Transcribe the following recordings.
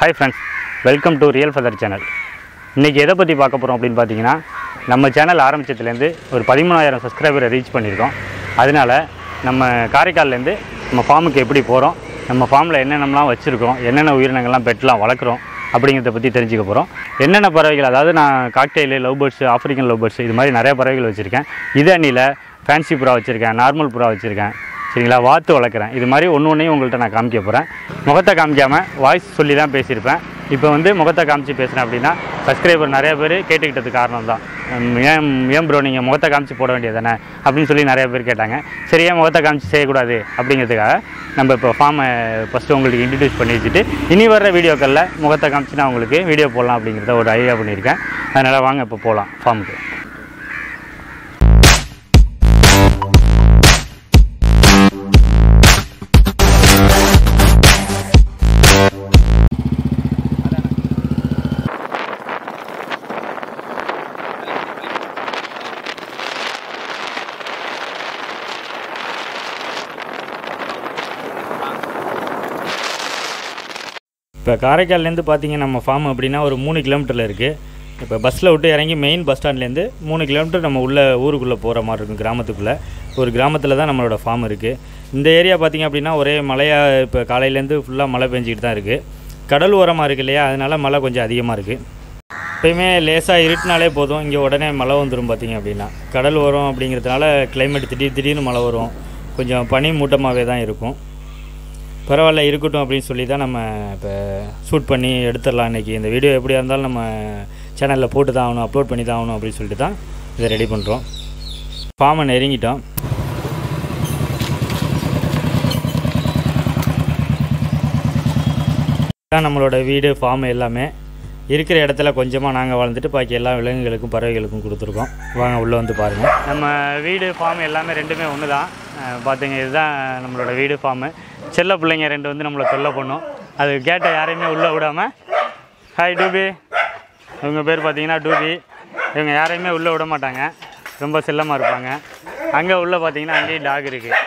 Hi friends, welcome to Real Feather channel. இன்னைக்கு எதை பத்தி பார்க்க போறோம் அப்படினு பாத்தீங்கன்னா நம்ம சேனல் ஆரம்பிச்சதுல இருந்து ஒரு 13000 சப்ஸ்கிரைபரை ரீச் பண்ணிருக்கோம். அதனால நம்ம காரைக்கால்ல இருந்து நம்ம ஃபார்முக்கு எப்படி போறோம், நம்ம ஃபார்ம்ல என்னென்னலாம் வச்சிருக்கோம், என்னென்ன உயிரினங்கள்லாம் பெட்லாம் வளக்குறோம் அப்படிங்கறத பத்தி தெரிஞ்சுக்க போறோம். என்னென்ன பறவைகள், அதாவது நான் cocktail, love birds, African love birds இது மாதிரி நிறைய பறவைகள் வச்சிருக்கேன். இது அணில ஃபேன்சி புறா வச்சிருக்கேன், நார்மல் புறா வச்சிருக்கேன். சரிங்களா, வாத்து வளர்க்குறேன். இது மாதிரி ஒவ்வொன்றையும் உங்கள்கிட்ட நான் காமிக்க போகிறேன். முகத்தை காமிக்காமல் வாய்ஸ் சொல்லி தான் பேசியிருப்பேன். இப்போ வந்து முகத்தை காமிச்சு பேசுகிறேன் அப்படின்னா சப்ஸ்கிரைபர் நிறைய பேர் கேட்டுக்கிட்டதுக்கு காரணம் தான். ஏன் ப்ரோ நீங்கள் முகத்தை காமிச்சு போட வேண்டியது தானே அப்படின்னு சொல்லி நிறைய பேர் கேட்டாங்க. சரி, ஏன் முகத்தை காமிச்சு செய்யக்கூடாது அப்படிங்கிறதுக்காக நம்ம இப்போ ஃபார்மை ஃபஸ்ட்டு உங்களுக்கு இன்ட்ரடியூஸ் பண்ணி வச்சுட்டு இனி வர்ற வீடியோக்களில் முகத்தை காமிச்சு நான் உங்களுக்கு வீடியோ போடலாம் அப்படிங்கிறத ஒரு ஐடியா பண்ணியிருக்கேன். அதனால் வாங்க இப்போ போகலாம் ஃபார்முக்கு. இப்போ காரைக்கால்லேருந்து பார்த்தீங்க நம்ம ஃபார்ம் அப்படின்னா ஒரு 3 கிலோமீட்டரில் இருக்குது. இப்போ பஸ்ஸில் விட்டு இறங்கி மெயின் பஸ் ஸ்டாண்ட்லேருந்து 3 கிலோமீட்டர் நம்ம உள்ள ஊருக்குள்ளே போகிற மாதிரி இருக்கும். கிராமத்துக்குள்ளே ஒரு கிராமத்தில் தான் நம்மளோட ஃபார்ம் இருக்குது. இந்த ஏரியா பார்த்திங்க அப்படின்னா ஒரே மழையாக இப்போ காலையிலேருந்து ஃபுல்லாக மழை பெஞ்சிக்கிட்டு தான் இருக்குது. கடல் ஓரமாக இருக்குது இல்லையா, அதனால் மழை கொஞ்சம் அதிகமாக இருக்குது. எப்போயுமே லேசாக இருட்டினாலே போதும், இங்கே உடனே மழை வந்துடும். பார்த்திங்க அப்படின்னா கடல் ஓரம் அப்படிங்கிறதுனால கிளைமேட் திடீர்னு மழை வரும், கொஞ்சம் பனி மூட்டமாகவே தான் இருக்கும். பரவாயில்ல இருக்கட்டும் அப்படின்னு சொல்லி தான் நம்ம இப்போ ஷூட் பண்ணி எடுத்துடலாம். இன்றைக்கி இந்த வீடியோ எப்படியா இருந்தாலும் நம்ம சேனலில் போட்டு தான் ஆகணும், அப்லோட் பண்ணி தான் ஆகணும் அப்படின்னு சொல்லிட்டு தான் இதை ரெடி பண்ணுறோம். ஃபார்மை நெருங்கிட்டோம். இதுதான் நம்மளோட வீடு, ஃபார்ம் எல்லாமே இருக்கிற இடத்துல கொஞ்சமாக நாங்கள் வளர்ந்துட்டு பாக்கி எல்லா விலங்குகளுக்கும் பறவைகளுக்கும் கொடுத்துருக்கோம். வாங்க உள்ளே வந்து பாருங்கள். நம்ம வீடு ஃபார்ம் எல்லாமே ரெண்டுமே ஒன்று தான். பார்த்திங்க, இதுதான் நம்மளோட வீடு ஃபார்மு. செல்ல பிள்ளைங்க 2 வந்து நம்மளை தொல்லை பண்ணும். அது கேட்டை யாரையுமே உள்ளே விடாமல், ஹாய் டூபி, இவங்க பேர் பார்த்திங்கன்னா டூபி. இவங்க யாரையுமே உள்ளே விட மாட்டாங்க, ரொம்ப செல்லமாக இருப்பாங்க. அங்கே உள்ளே பார்த்திங்கன்னா அங்கேயும் டாக் இருக்குது.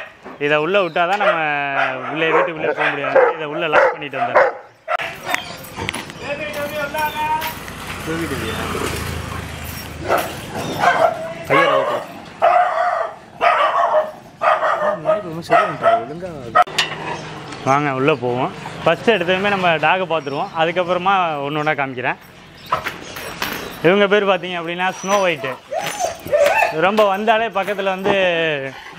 இதை உள்ளே விட்டால் தான் நம்ம உள்ளே வீட்டுக்குள்ளே போக முடியாது. இதை உள்ளே லாக் பண்ணிட்டு வந்துடுறோம். வாங்க உள்ளே போவோம். ஃபஸ்ட்டு எடுத்ததுமே நம்ம டாகை பார்த்துருவோம், அதுக்கப்புறமா ஒன்று ஒன்றா காமிக்கிறேன். இவங்க பேர் பார்த்தீங்க அப்படின்னா ஸ்னோ ஒயிட்டு. ரொம்ப வந்தாலே பக்கத்தில் வந்து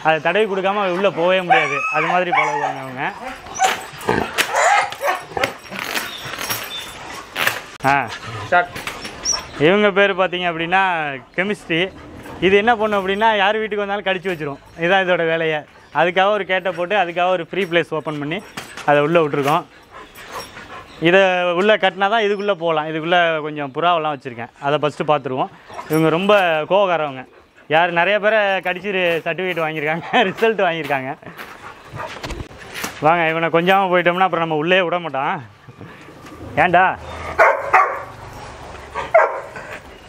அதை தடவி கொடுக்காம உள்ளே போகவே முடியாது, அது மாதிரி பழகுவாங்க அவங்க. இவங்க பேர் பார்த்தீங்க அப்படின்னா கெமிஸ்ட்ரி. இது என்ன பண்ணும் அப்படின்னா யார் வீட்டுக்கு வந்தாலும் கடிச்சு வச்சிரும். இதுதான் இதோட வேலையை. அதுக்காக ஒரு கேட்டை போட்டு அதுக்காக ஒரு ஃப்ரீ பிளேஸ் ஓப்பன் பண்ணி அதை உள்ளே விட்ருக்கோம். இதை உள்ளே கட்டினா தான் இதுக்குள்ளே போகலாம். இதுக்குள்ளே கொஞ்சம் புறாவெல்லாம் வச்சுருக்கேன், அதை ஃபஸ்ட்டு பார்த்துருவோம். இவங்க ரொம்ப கோவக்காரவங்க. யார் நிறைய பேரை கடிச்சு சர்டிஃபிகேட் வாங்கியிருக்காங்க, ரிசல்ட் வாங்கியிருக்காங்க. வாங்க, இவனை கொஞ்சமாக போயிட்டோம்னா அப்புறம் நம்ம உள்ளே விட மாட்டான். ஏன்டா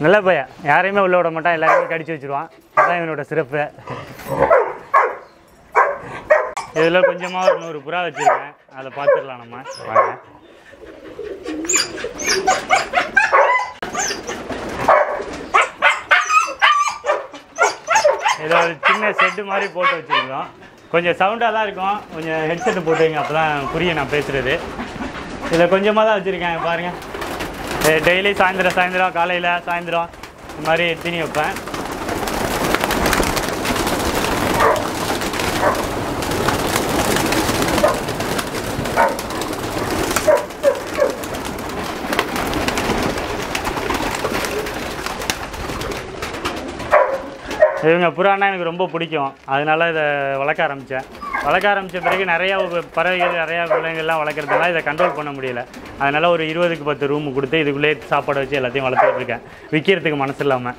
நல்ல பையன், யாரையுமே உள்ளே விட மாட்டான், எல்லாருமே கடிச்சு வச்சுருவான். அதுதான் இவனோட சிறப்பு. இதில் கொஞ்சமாக ஒரு 100 புறா வச்சுருக்கேன், அதை பார்த்துடலாம் நம்ம. வாங்க. இதை ஒரு சின்ன செட்டு மாதிரி போட்டு வச்சுருக்கோம். கொஞ்சம் சவுண்டாக தான் இருக்கும், கொஞ்சம் ஹெட்செட்டு போட்டுங்க, அப்போ தான் புரியும் நான் பேசுகிறது. இதில் கொஞ்சமாக தான் வச்சுருக்கேன் பாருங்கள். டெய்லி சாயந்தரம் காலையில் சாயந்தரம் இந்த மாதிரி தீனி வைப்பேன். இவங்க புறானா எனக்கு ரொம்ப பிடிக்கும், அதனால இதை வளர்க்க ஆரம்பித்த பிறகு நிறையா பறவைகள், நிறையா விலங்குகள்லாம் வளர்க்குறதுனால இதை கண்ட்ரோல் பண்ண முடியல. அதனால் ஒரு 20க்கு 10 ரூம் கொடுத்து இதுக்குள்ளே சாப்பாடை வச்சு எல்லாத்தையும் வளர்த்துட்டு இருக்கேன், விற்கிறதுக்கு மனசு இல்லாமல்.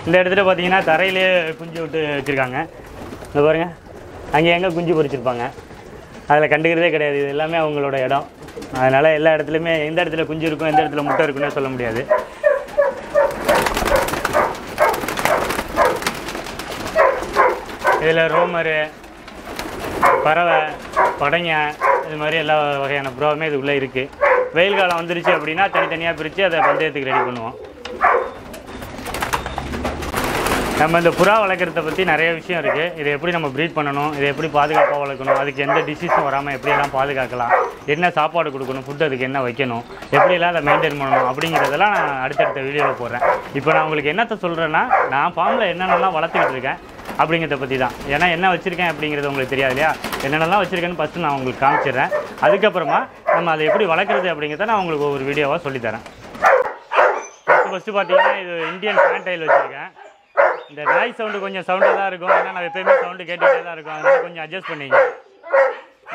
இந்த இடத்துல பார்த்தீங்கன்னா தரையிலே குஞ்சு விட்டு வச்சுருக்காங்க. இந்த பாருங்கள், அங்கே எங்கே குஞ்சு பொறிச்சிருப்பாங்க, அதில் கண்டுக்கிறதே கிடையாது. இது எல்லாமே அவங்களோட இடம். அதனால் எல்லா இடத்துலையுமே எந்த இடத்துல குஞ்சு இருக்கும் எந்த இடத்துல முட்டை இருக்குன்னு சொல்ல முடியாது. இதில் ரோமரு, பறவை, படைங்க, இது மாதிரி எல்லா வகையான புறாவுமே இது உள்ளே இருக்குது. வெயில் காலம் வந்துருச்சு அப்படின்னா தனித்தனியாக பிரித்து அதை பந்தயத்துக்கு ரெடி பண்ணுவோம். நம்ம இந்த புறா வளர்க்குறத பற்றி நிறைய விஷயம் இருக்குது. இதை எப்படி நம்ம ப்ரீட் பண்ணணும், இதை எப்படி பாதுகாப்பாக வளர்க்கணும், அதுக்கு எந்த டிசீஸும் வராமல் எப்படியெல்லாம் பாதுகாக்கலாம், என்ன சாப்பாடு கொடுக்கணும், ஃபுட் அதுக்கு என்ன வைக்கணும், எப்படியெல்லாம் அதை மெயின்டைன் பண்ணணும் அப்படிங்கிறதெல்லாம் நான் அடுத்தடுத்த வீடியோவில் போடுறேன். இப்போ நான் உங்களுக்கு என்னத்தை சொல்கிறேன்னா, நான் ஃபார்மில் என்னென்னலாம் வளர்த்துக்கிட்டு இருக்கேன் அப்படிங்கிறத பற்றி தான். ஏன்னா என்ன வச்சுருக்கேன் அப்படிங்கிறது உங்களுக்கு தெரியாது இல்லையா? என்னென்னலாம் வச்சுருக்கேன்னு ஃபஸ்ட்டு நான் உங்களுக்கு காமிச்சிடுறேன். அதுக்கப்புறமா நம்ம அதை எப்படி வளர்க்குறது அப்படிங்கிறத நான் உங்களுக்கு ஒரு வீடியோவாக சொல்லித்தரேன். ஃபஸ்ட்டு பார்த்தீங்கன்னா இது இந்தியன் ஃபேண்டைல் வச்சுருக்கேன். இந்த நாய் சவுண்டு கொஞ்சம் சவுண்டாக தான் இருக்கும். ஏன்னா நான் எப்போயுமே சவுண்டு கேட்டுகிட்டே தான் இருக்கும். அதனால் கொஞ்சம் அட்ஜஸ்ட் பண்ணிங்க.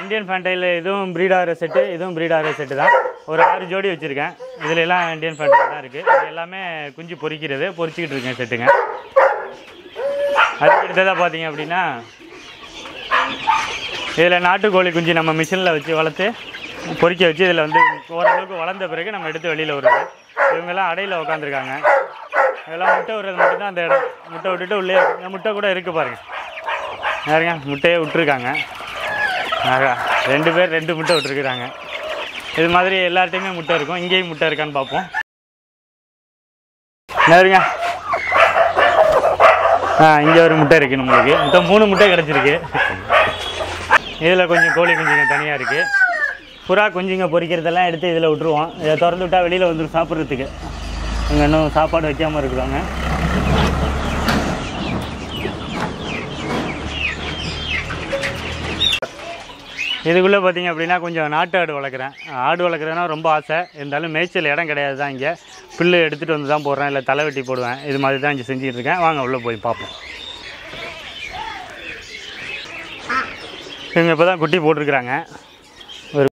இந்தியன் ஃபேண்டைல் இதுவும் ப்ரீட் ஆகிற செட்டு, இதுவும் ப்ரீட் ஆகிற செட்டு தான். ஒரு 6 ஜோடி வச்சுருக்கேன். இதில் எல்லாம் இந்தியன் ஃபேண்டைல் தான் இருக்குது. இது எல்லாமே குஞ்சு பொரிச்சிக்கிட்டு இருக்கேன் செட்டுங்க. அதுக்கு அடுத்ததாக பார்த்தீங்க அப்படின்னா இதில் நாட்டுக்கோழி குஞ்சு நம்ம மிஷினில் வச்சு வளர்த்து பொரிக்க வச்சு இதில் வந்து ஓரளவுக்கு வளர்ந்த பிறகு நம்ம எடுத்து வெளியில் விடுறது. இவங்கெல்லாம் அடையில் உட்காந்துருக்காங்க. இதெல்லாம் முட்டை விடுறது மட்டும்தான் அந்த இடம். முட்டை விட்டுட்டு உள்ளே முட்டை கூட இருக்குது பாருங்கள். யாருங்க முட்டையே விட்டுருக்காங்க. ஆகா 2 பேர் 2 முட்டை விட்டுருக்குறாங்க. இது மாதிரி எல்லார்ட்டையுமே முட்டை இருக்கும். இங்கேயும் முட்டை இருக்கான்னு பார்ப்போம். யாருங்க இங்கே ஒரு முட்டை இருக்குது. நம்மளுக்கு மொத்தம் 3 முட்டை கிடச்சிருக்கு. இதில் கொஞ்சம் கோழி குஞ்சுங்க தனியாக இருக்குது. புறா குஞ்சுங்க பொரிக்கிறதெல்லாம் எடுத்து இதில் விட்டுருவோம். இதை திறந்து விட்டால் வெளியில் வந்துடும் சாப்பிட்றதுக்கு. இங்கே இன்னும் சாப்பாடு வைக்காமல் இருக்கிறாங்க. இதுக்குள்ளே பார்த்திங்க அப்படின்னா கொஞ்சம் நாட்டு ஆடு வளர்க்குறேன். ஆடு வளர்க்குறதுனா ரொம்ப ஆசை. இருந்தாலும் மேய்ச்சல் இடம் கிடையாது தான். இங்கே புல்லு எடுத்துகிட்டு வந்து தான் போடுறேன், இல்லை தலை வெட்டி போடுவேன். இது மாதிரி தான் இங்கே செஞ்சுட்டு இருக்கேன். வாங்க உள்ளே போய் பார்ப்போம். இவங்க இப்போ தான் குட்டி போட்டிருக்கிறாங்க. ஒரு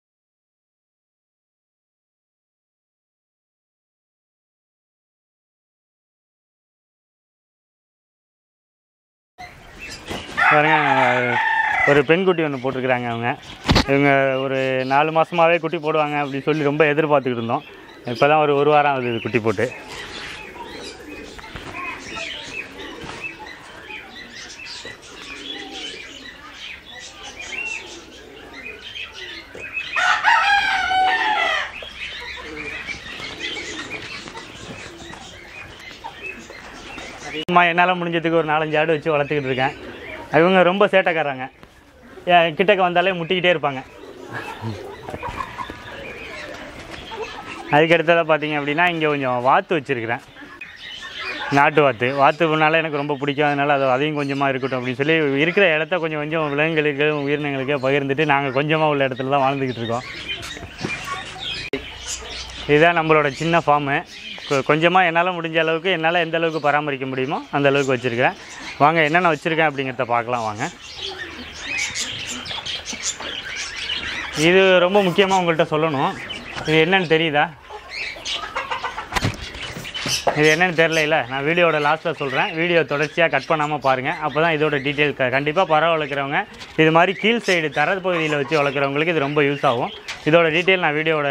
பாருங்க, ஒரு பெண் குட்டி ஒன்று போட்டிருக்கிறாங்க. இவங்க ஒரு 4 மாதமாகவே குட்டி போடுவாங்க அப்படின்னு சொல்லி ரொம்ப எதிர்பார்த்துக்கிட்டு இருந்தோம். இப்போ தான் ஒரு வாரம் ஆகுது இது குட்டி போட்டு. என்னால் முடிஞ்சதுக்கு ஒரு 4-5 ஆடு வச்சு வளர்த்துக்கிட்டு இருக்கேன். இவங்க ரொம்ப சேட்டைக்காரங்க. கிட்டக்க வந்தாலே முட்டிக்கிட்டே இருப்பாங்க. அதுக்கு அடுத்ததாக பார்த்தீங்க அப்படின்னா இங்கே கொஞ்சம் வாத்து வச்சுருக்கிறேன். நாட்டு வாத்துனால எனக்கு ரொம்ப பிடிக்கும். அதனால் அதையும் கொஞ்சமாக இருக்கட்டும் அப்படின்னு சொல்லி இருக்கிற இடத்த கொஞ்சம் விலங்குகளுக்கு உயிரினங்களுக்கே பகிர்ந்துட்டு நாங்கள் கொஞ்சமாக உள்ள இடத்துல தான் வாழ்ந்துக்கிட்டு இருக்கோம். இதுதான் நம்மளோட சின்ன ஃபார்மு. கொஞ்சமாக என்னால் முடிஞ்ச அளவுக்கு என்னால் எந்த அளவுக்கு பராமரிக்க முடியுமோ அந்த அளவுக்கு வச்சுருக்கிறேன். வாங்க என்னென்ன வச்சுருக்கேன் அப்படிங்கிறத பார்க்கலாம் வாங்க. இது ரொம்ப முக்கியமாக உங்கள்கிட்ட சொல்லணும். இது என்னென்னு தெரியுதா? இது என்னென்னு தெரியல. நான் வீடியோட லாஸ்ட்டில் சொல்கிறேன். வீடியோ தொடர்ச்சியாக கட் பண்ணாமல் பாருங்கள். அப்போ தான் இதோட டீட்டெயில் கண்டிப்பாக பறவை வளர்க்குறவங்க இது மாதிரி கீழ் சைடு தரது பகுதியில் வச்சு வளர்க்குறவங்களுக்கு இது ரொம்ப யூஸ் ஆகும். இதோட டீட்டெயில் நான் வீடியோட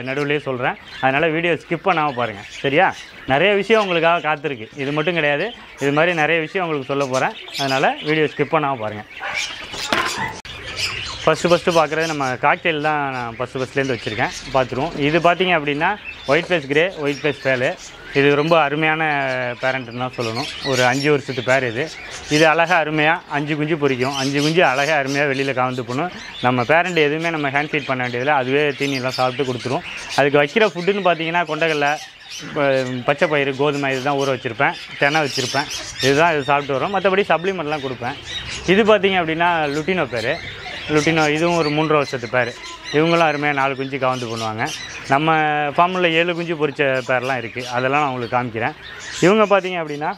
நடுவுலேயே சொல்கிறேன். அதனால் வீடியோ ஸ்கிப் பண்ணாமல் பாருங்கள். சரியா? நிறைய விஷயம் உங்களுக்காக காத்திருக்கு. இது மட்டும் கிடையாது, இது மாதிரி நிறைய விஷயம் உங்களுக்கு சொல்ல போகிறேன். அதனால் வீடியோ ஸ்கிப் பண்ணாமல் பாருங்கள். ஃபஸ்ட்டு பார்க்குறது நம்ம காக்டெயில் தான். நான் ஃபஸ்ட்லேருந்து வச்சுருக்கேன். பார்த்துருவோம். இது பார்த்திங்க அப்படின்னா white face grey, white face pale. இது ரொம்ப அருமையான பேரண்ட்டுன்னு தான் சொல்லணும். ஒரு 5 வருஷத்து பேர் இது அழகாக அருமையாக 5 குஞ்சு பொரிக்கும். 5 குஞ்சு அழகாக அருமையாக வெளியில் கலந்து போகணும். நம்ம பேரண்ட் எதுவுமே நம்ம ஹேண்ட் ஃபீட் பண்ண வேண்டியதில்லை. அதுவே தீனியெல்லாம் சாப்பிட்டு கொடுத்துரும். அதுக்கு வைக்கிற ஃபுட்டுன்னு பார்த்தீங்கன்னா கொண்டக்கடலை, பச்சை பயிறு, கோதுமை இதுதான் ஊற வச்சுருப்பேன். தெனை வச்சுருப்பேன். இதுதான் இது சாப்பிட்டு வரும். மற்றபடி சப்ளிமெண்ட்லாம் கொடுப்பேன். இது பார்த்திங்க அப்படின்னா லுட்டினோ பேர். லுட்டினோ இதுவும் ஒரு 3 வருஷத்து பேர். இவங்களும் அருமையாக 4 குஞ்சு கவர்ந்து பண்ணுவாங்க. நம்ம ஃபார்மில் 7 குஞ்சு பொரிச்ச பேர்லாம் இருக்குது. அதெல்லாம் நான் உங்களுக்கு காமிக்கிறேன். இவங்க பார்த்திங்க அப்படின்னா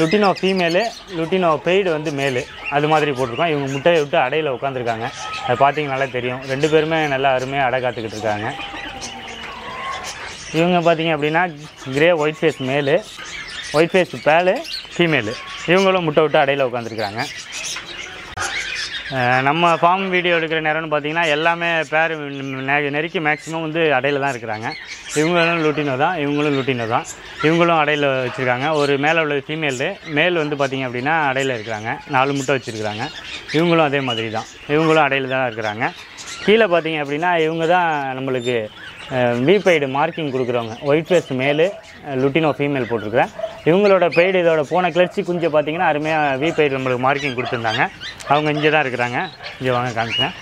லுட்டினோ ஃபீமேலு, லுட்டினோ பெய்டு வந்து மேலு. அது மாதிரி போட்டிருக்கோம். இவங்க முட்டையை விட்டு அடையில் உட்காந்துருக்காங்க. அது பார்த்திங்கனாலே தெரியும். 2 பேருமே நல்லா அருமையாக அடை காத்துக்கிட்டு இருக்காங்க. இவங்க பார்த்திங்க அப்படின்னா கிரே ஒயிட் ஃபேஸ் மேலு, ஒயிட் ஃபேஸ் பேலு ஃபீமேலு. இவங்களும் முட்டை விட்டு அடையில் உட்காந்துருக்காங்க. நம்ம ஃபார்ம் வீடியோ எடுக்கிற நேரம்னு பார்த்தீங்கன்னா எல்லாமே பேர் நெருக்கி மேக்ஸிமம் வந்து அடையில் தான் இருக்கிறாங்க. இவங்களும் லுட்டினோ தான், இவங்களும் லுட்டினோ தான். இவங்களும் அடையில் வச்சுருக்காங்க. ஒரு மேலே உள்ள ஃபீமேலு, மேல் வந்து பார்த்திங்க அப்படின்னா அடையில் இருக்கிறாங்க. 4 முட்டை வச்சுருக்குறாங்க. இவங்களும் அதே மாதிரி தான், இவங்களும் அடையில் தான் இருக்கிறாங்க. கீழே பார்த்தீங்க அப்படின்னா இவங்க தான் நம்மளுக்கு வீபெய்டு மார்க்கிங் கொடுக்குறவங்க. ஒயிட் ஃபேஸ் மேலு, லுட்டினோ ஃபீமேல் போட்டிருக்கிறேன். இவங்களோட பெய்டு இதோட போன கிளர்ச்சி குஞ்சை பார்த்தீங்கன்னா அருமையாக வீபெய்டு நம்மளுக்கு மார்க்கிங் கொடுத்துருந்தாங்க. அவங்க இங்கே தான் இருக்கிறாங்க. இங்கே வாங்க காமிச்சேன்.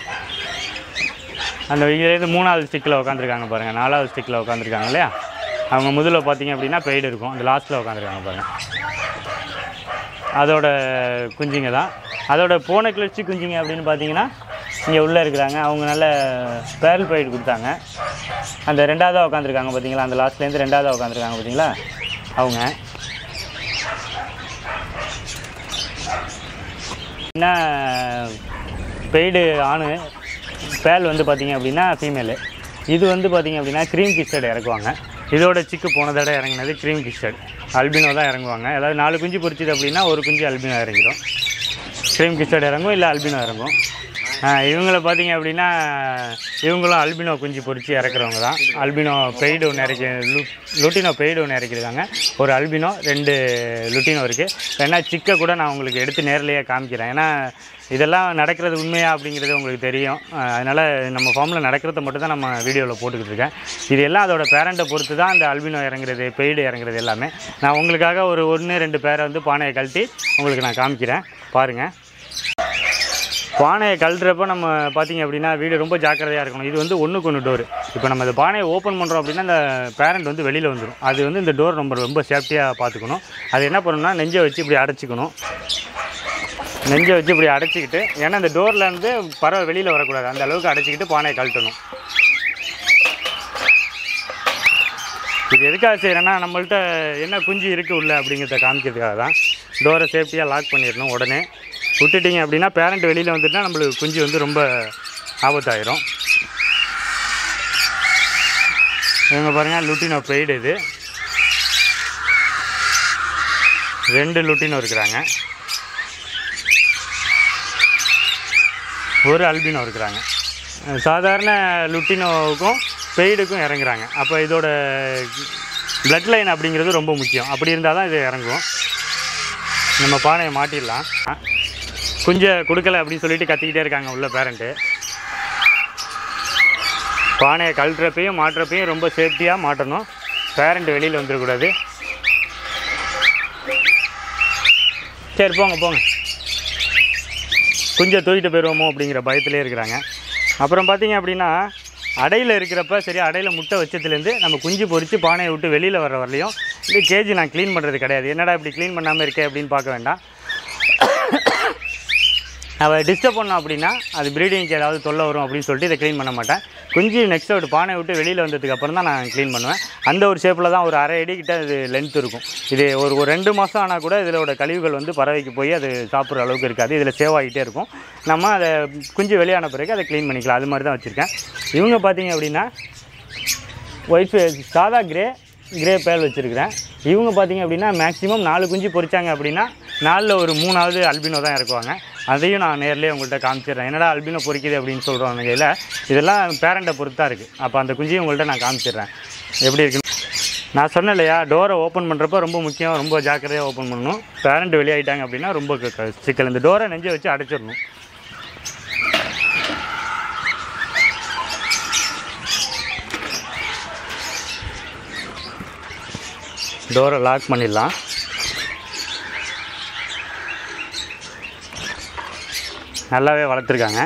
அந்த இதுலேருந்து 3வது ஸ்டிக்கில் உட்காந்துருக்காங்க பாருங்கள். 4வது ஸ்டிக்கில் உட்காந்துருக்காங்க இல்லையா, அவங்க முதல்ல பார்த்தீங்க அப்படின்னா பெய்டு இருக்கும். அந்த லாஸ்ட்டில் உட்காந்துருக்காங்க பாருங்கள். அதோட குஞ்சுங்க தான். அதோட போன கிளர்ச்சி குஞ்சுங்க அப்படின்னு பார்த்தீங்கன்னா இங்கே உள்ளே இருக்கிறாங்க. அவங்க நல்ல பேரல் பெய்டு கொடுத்தாங்க. அந்த 2வதாக உட்காந்துருக்காங்க பார்த்தீங்களா, அந்த லாஸ்ட்லேருந்து 2வதாக உட்காந்துருக்காங்க பார்த்தீங்களா, அவங்க என்ன பெய்டு ஆணு, பேல் வந்து பார்த்திங்க அப்படின்னா ஃபீமேலு. இது வந்து பார்த்திங்க அப்படின்னா க்ரீம் கிஸ்டட் இறக்குவாங்க. இதோட சிக்கு போன தடவை இறங்கினது க்ரீம் கிஸ்டட், அல்பினோ தான் இறங்குவாங்க. அதாவது 4 குஞ்சு பொரிச்சிது அப்படின்னா ஒரு குஞ்சு அல்பினோ இறங்கிடும். க்ரீம் கிஸ்டட் இறங்கும், இல்லை அல்பினோ இறங்கும். இவங்கள பார்த்தீங்க அப்படின்னா இவங்களும் அல்பினோ குஞ்சு பொரித்து இறக்குறவங்க தான். அல்பினோ பெய்டு ஒன்று லுட்டினோ பெய்டு ஒன்று இறக்கிருக்காங்க. ஒரு அல்பினோ 2 லுட்டினோ இருக்குது. ஏன்னா சிக்கை கூட நான் உங்களுக்கு எடுத்து நேரிலேயே காமிக்கிறேன். ஏன்னா இதெல்லாம் நடக்கிறது உண்மையா அப்படிங்கிறது உங்களுக்கு தெரியும். அதனால் நம்ம ஃபார்மில் நடக்கிறத மட்டும் தான் நம்ம வீடியோவில் போட்டுக்கிட்டு இருக்கேன். இது எல்லாம் அதோட பேரண்ட்டை பொறுத்து தான் அந்த அல்பினோ இறங்குறது, பெய்டு இறங்குறது எல்லாமே. நான் உங்களுக்காக ஒரு 1-2 பேரை வந்து பானையை கழட்டி உங்களுக்கு நான் காமிக்கிறேன், பாருங்கள். பானையை கழட்டுறப்போ நம்ம பார்த்திங்க அப்படின்னா வீடு ரொம்ப ஜாக்கிரதையாக இருக்கணும். இது வந்து 1:1 டோரு. இப்போ நம்ம இந்த பானையை ஓப்பன் பண்ணுறோம் அப்படின்னா இந்த பேரண்ட் வந்து வெளியில் வந்துடும். அது வந்து இந்த டோர் ரொம்ப சேஃப்டியாக பார்த்துக்கணும். அது என்ன பண்ணணும்னா நெஞ்சை வச்சு இப்படி அடைச்சிக்கணும். நெஞ்சை வச்சு இப்படி அடைச்சிக்கிட்டு, ஏன்னா இந்த டோர்லேருந்து பறவை வெளியில் வரக்கூடாது, அந்த அளவுக்கு அடைச்சிக்கிட்டு பானையை கழட்டணும். இது எதுக்காக செய்கிறேன்னா நம்மள்கிட்ட என்ன குஞ்சு இருக்குது உள்ள அப்படிங்கிறத காமிக்கிறதுக்காக தான். டோரை சேஃப்டியாக லாக் பண்ணிடணும். உடனே விட்டுட்டிங்க அப்படின்னா பேரண்ட் வெளியில் வந்துட்டுனா நம்மளுக்கு குஞ்சு வந்து ரொம்ப ஆபத்தாயிரும். இவங்க பாருங்கள், லுட்டினோ பெய்டு. இது 2 லுட்டினோ இருக்கிறாங்க, ஒரு அல்பினோ இருக்கிறாங்க. சாதாரண லுட்டினோவுக்கும் பெய்டுக்கும் இறங்குறாங்க. அப்போ இதோட பிளட் லைன் அப்படிங்கிறது ரொம்ப முக்கியம். அப்படி இருந்தால் தான் இது இறங்கும். நம்ம பானையை மாட்டிடலாம். குஞ்சை கொடுக்கல அப்படின்னு சொல்லிட்டு கத்திக்கிட்டே இருக்காங்க உள்ள பேரண்ட்டு. பானையை கழட்டுறப்பையும் மாட்டுறப்பையும் ரொம்ப சேஃப்டியாக மாட்டணும். பேரண்ட் வெளியில் வந்துடக்கூடாது. சரி போங்க போங்க, குஞ்சை தூக்கிட்டு போயிடுவோமோ அப்படிங்கிற பயத்திலே இருக்கிறாங்க. அப்புறம் பார்த்தீங்க அப்படின்னா அடையில் இருக்கிறப்ப சரி, அடையில் முட்டை வச்சதுலேருந்து நம்ம குஞ்சு பொரித்து பானையை விட்டு வெளியில் வர வரலையும் இந்த கேஜி நான் க்ளீன் பண்ணுறது கிடையாது. என்னடா இப்படி க்ளீன் பண்ணாமல் இருக்கே அப்படின்னு பார்க்க வேண்டாம். அவள் டிஸ்டர்ப் பண்ணோம் அப்படின்னா அது ப்ரீடிங்க்கு ஏதாவது தொல்லை வரும் அப்படின்னு சொல்லிட்டு இதை க்ளீன் பண்ண மாட்டேன். குஞ்சு நெக்ஸ்ட் ஒரு பானை விட்டு வெளியில் வந்ததுக்கு அப்புறம் தான் நான் க்ளீன் பண்ணுவேன். அந்த ஒரு ஷேப்பில் தான் ஒரு 1/2 அடி கிட்ட இது லென்த் இருக்கும். இது ஒரு 2 மாதம் ஆனால் கூட இதோட கழிவுகள் வந்து பறவைக்கு போய் அது சாப்பிட்ற அளவுக்கு இருக்காது. இதில் சேவ் ஆகிட்டே இருக்கும். நம்ம அதை குஞ்சு வெளியான பிறகு அதை க்ளீன் பண்ணிக்கலாம். அது மாதிரி தான் வச்சுருக்கேன். இவங்க பார்த்தீங்க அப்படின்னா ஒயிட் சாதா கிரே பேல் வச்சுருக்கிறேன். இவங்க பார்த்தீங்க அப்படின்னா மேக்ஸிமம் 4 குஞ்சு பொரிச்சாங்க அப்படின்னா 4ல் ஒரு 3வது அல்பினோ தான் இறக்குவாங்க. அதையும் நான் நேர்லேயே உங்கள்கிட்ட காமிச்சிடுறேன். என்னடா அல்பினோ பொரிக்குது அப்படின்னு சொல்கிறோம் கையில், இதெல்லாம் பேரண்ட்டை பொறுத்து தான் இருக்குது. அப்போ அந்த குஞ்சையும் உங்கள்கிட்ட நான் காமிச்சிடுறேன் எப்படி இருக்குன்னு. நான் சொன்னேன் இல்லையா, டோரை ஓப்பன் பண்ணுறப்ப ரொம்ப முக்கியம், ரொம்ப ஜாக்கிரதையாக ஓப்பன் பண்ணணும். பேரண்ட் வெளியாகிட்டாங்க அப்படின்னா ரொம்ப சிக்கல். இந்த டோரை நெஞ்சை வச்சு அடைச்சிடணும். டோரை லாக் பண்ணிடலாம். நல்லாவே வளர்த்துருக்காங்க.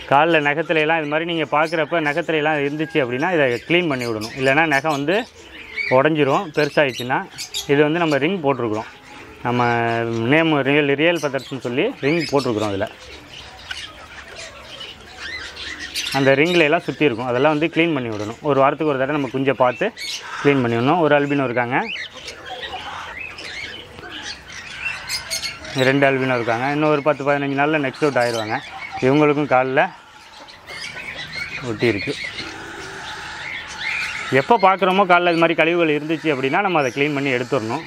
காலில் நகத்துலையெல்லாம் இது மாதிரி நீங்கள் பார்க்குறப்ப நகத்துலையெல்லாம் இருந்துச்சு அப்படின்னா இதை க்ளீன் பண்ணி விடணும். இல்லைனா நகம் வந்து உடஞ்சிரும். பெருசாகிடுச்சுன்னா இது வந்து நம்ம ரிங் போட்டிருக்குறோம். நம்ம நேம் ரியல் ஃபெதர்ஸ்னு சொல்லி ரிங் போட்டிருக்குறோம். இதில் அந்த ரிங்லையெல்லாம் சுற்றி இருக்கும். அதெல்லாம் வந்து க்ளீன் பண்ணி விடணும். ஒரு வாரத்துக்கு ஒரு தடவை நம்ம குஞ்சை பார்த்து க்ளீன் பண்ணி விடணும். ஒரு அல்பினோ இருக்காங்க, 2 அல்பினோ இருக்காங்க. இன்னும் ஒரு 10-15 நாளில் நெக்ஸ்ட் அவுட் ஆயிடுவாங்க. இவங்களுக்கும் காலில் ஒட்டி இருக்குது. எப்போ பார்க்குறோமோ காலில் இது மாதிரி கழிவுகள் இருந்துச்சு அப்படின்னா நம்ம அதை க்ளீன் பண்ணி எடுத்துடணும்.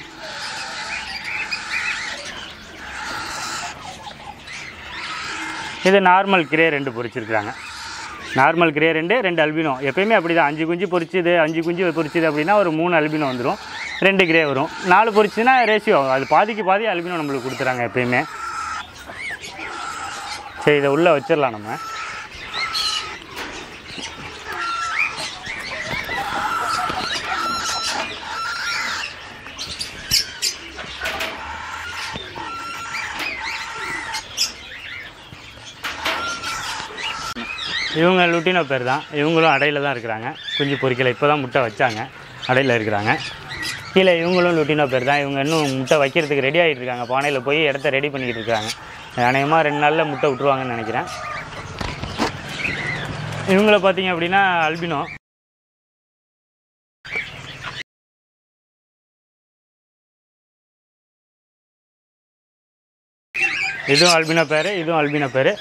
இது நார்மல் கிரே 2 பொரிச்சிருக்காங்க. Normal grey 2 albino. எப்பயுமே அப்படி தான். 5 குஞ்சு பொரிச்சுது 5 குஞ்சு பொரிச்சுது அப்படின்னா ஒரு 3 அல்பினோ வந்துடும், 2 கிரே வரும். 4 பொரிச்சுன்னா ரேஷியோ அது பாதிக்கு பாதி அல்பினோ நம்மளுக்கு கொடுத்துறாங்க எப்பயுமே. சரி, இதை உள்ளே வச்சிடலாம் நம்ம. இவங்க லுட்டினோ பேர் தான். இவங்களும் அடையில் தான் இருக்கிறாங்க, குஞ்சு பொரிக்கலை, இப்போ தான் முட்டை வச்சாங்க, அடையில் இருக்கிறாங்க. கீழே இவங்களும் லுட்டினோ பேர் தான். இவங்க இன்னும் முட்டை வைக்கிறதுக்கு ரெடி ஆகிட்டு இருக்காங்க, பானையில் போய் இடத்த ரெடி பண்ணிக்கிட்டு இருக்காங்க. அநேகமாக 2 நாளில் முட்டை விட்டுருவாங்கன்னு நினைக்கிறேன். இவங்கள பார்த்தீங்க அப்படின்னா அல்பினோ. இதுவும் அல்பினோ பேர், இதுவும் அல்பினோ பேர்.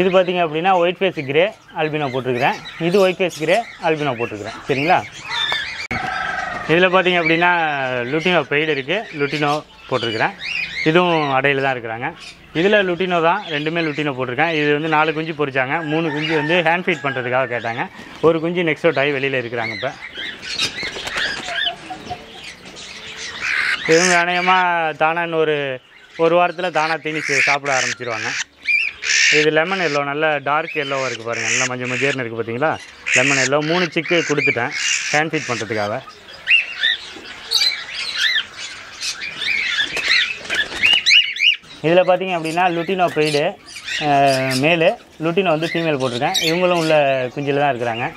இது பார்த்திங்க அப்படின்னா ஒயிட் ஃபேஸ் கிரே அல்பினோ போட்டிருக்கிறேன். இது ஒயிட் ஃபேஸ் கிரே அல்பினோ போட்டிருக்கிறேன். சரிங்களா? இதில் பார்த்திங்க அப்படின்னா லுட்டினோ பெய்டு இருக்குது, லுட்டினோ போட்டிருக்கிறேன். இதுவும் அடையில் தான் இருக்கிறாங்க. இதில் லுட்டினோ தான், 2மே லுட்டினோ போட்டிருக்கேன். இது வந்து 4 குஞ்சு பொரிச்சாங்க, 3 குஞ்சு வந்து ஹேண்ட் ஃபீட் பண்ணுறதுக்காக கேட்டாங்க. ஒரு குஞ்சு நெக்ஸ்ட் அவுட் ஆகி வெளியில் இருக்கிறாங்க. இப்போ இவங்க அநேகமாக தானான்னு ஒரு வாரத்தில் தானாக தீனி சாப்பிட ஆரம்பிச்சிருவாங்க. இது லெமன் எல்லோ, நல்ல டார்க் எல்லோவாக இருக்குது பாருங்கள், நல்லா மஞ்சள் மஞ்சள்னு இருக்குது பார்த்தீங்களா? லெமன் எல்லோ 3 சிக்கு கொடுத்துட்டேன் ஹேண்ட் ஃபீட் பண்ணுறதுக்காக. இதில் பார்த்திங்க அப்படின்னா லுட்டினோ பெய்டு மேலு, லுட்டினோ வந்து ஃபீமேல் போட்டிருக்கேன். இவங்களும் உள்ள குஞ்சில் தான் இருக்கிறாங்க.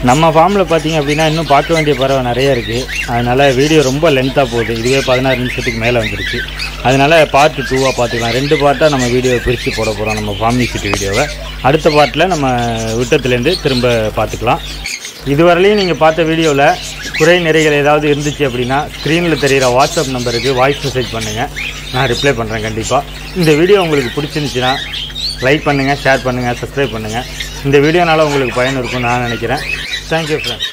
நம்ம ஃபார்மில் பார்த்திங்க அப்படின்னா இன்னும் பார்க்க வேண்டிய பறவை நிறைய இருக்குது. அதனால் வீடியோ ரொம்ப லென்த்தாக போகுது. இதுவே 16 நிமிஷத்துக்கு மேலே வந்துருச்சு. அதனால் பார்ட் 2வாக பார்த்துக்கலாம். 2 பார்ட்டாக நம்ம வீடியோவை பிரித்து போட போகிறோம், நம்ம ஃபார்ம் விசிட் வீடியோவை. அடுத்த பார்ட்டில் நம்ம விட்டத்துலேருந்து திரும்ப பார்த்துக்கலாம். இதுவரையிலையும் நீங்கள் பார்த்த வீடியோவில் குறை நிறைகள் ஏதாவது இருந்துச்சு அப்படின்னா ஸ்க்ரீனில் தெரிகிற வாட்ஸ்அப் நம்பருக்கு வாய்ஸ் மெசேஜ் பண்ணுங்கள், நான் ரிப்ளை பண்ணுறேன் கண்டிப்பாக. இந்த வீடியோ உங்களுக்கு பிடிச்சிருந்துச்சின்னா லைக் பண்ணுங்கள், ஷேர் பண்ணுங்கள், சப்ஸ்கிரைப் பண்ணுங்கள். இந்த வீடியோனால உங்களுக்கு பயன் இருக்கும்னு நான் நினைக்கிறேன். Thank you friends.